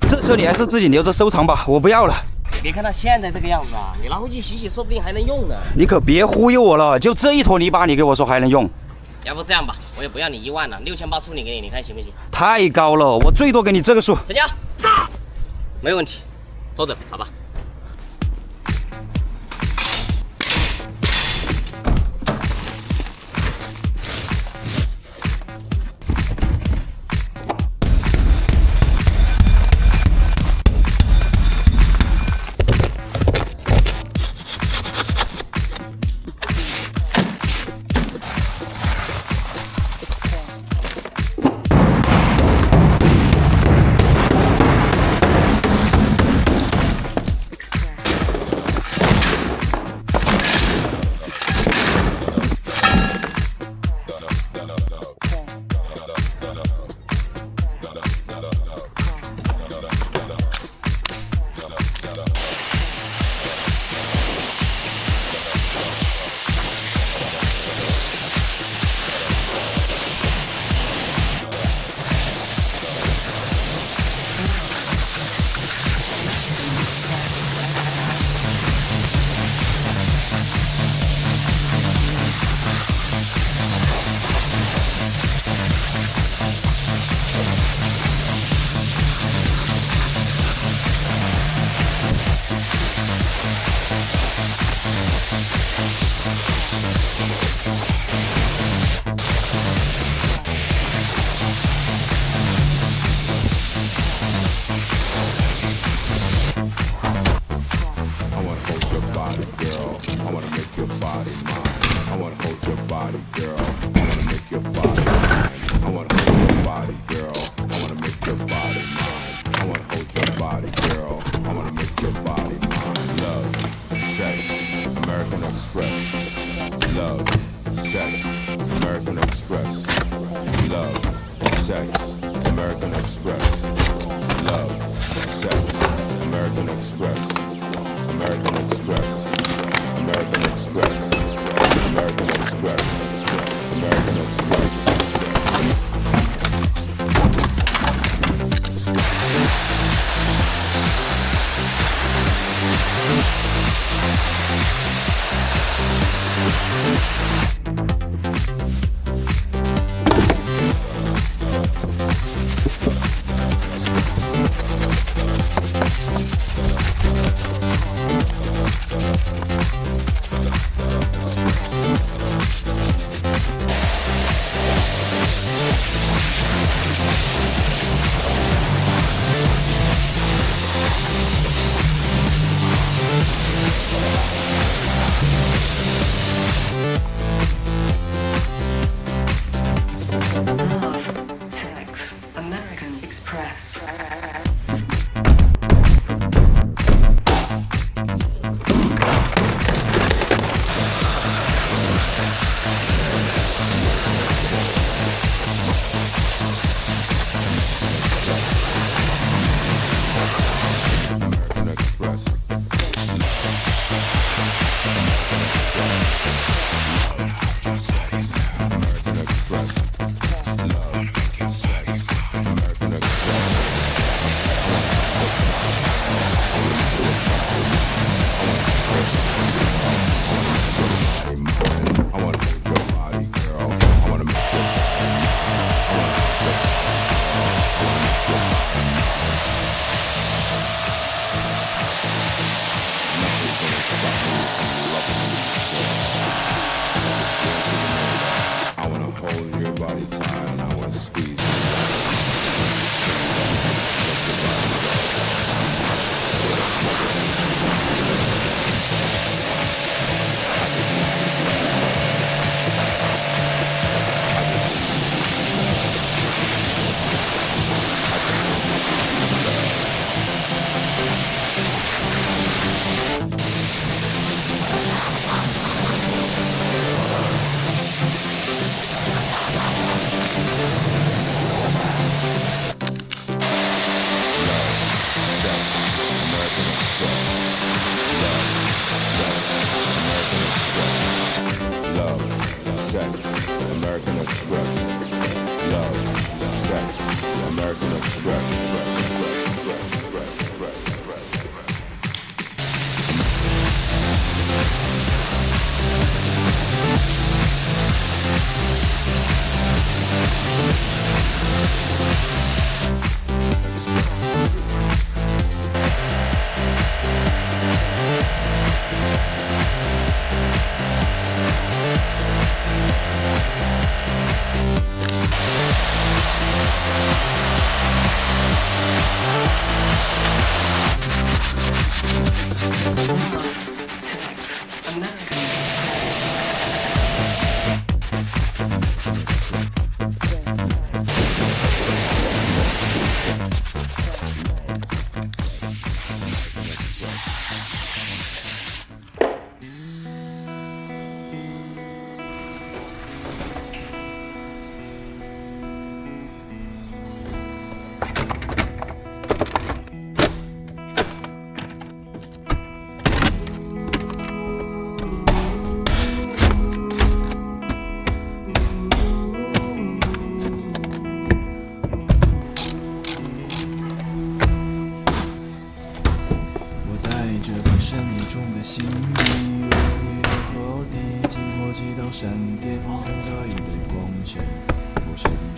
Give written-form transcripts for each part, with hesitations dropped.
这车你还是自己留着收藏吧，我不要了。别看它现在这个样子啊，你拿回去洗洗，说不定还能用呢。你可别忽悠我了，就这一坨泥巴，你给我说还能用？要不这样吧，我也不要你1万了，6800处理给你，你看行不行？太高了，我最多给你这个数。成交，没问题，拖着，好吧。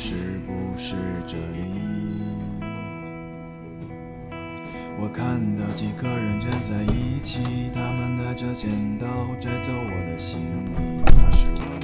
是不是这里？我看到几个人站在一起，他们拿着剪刀摘走我的心里，擦拭我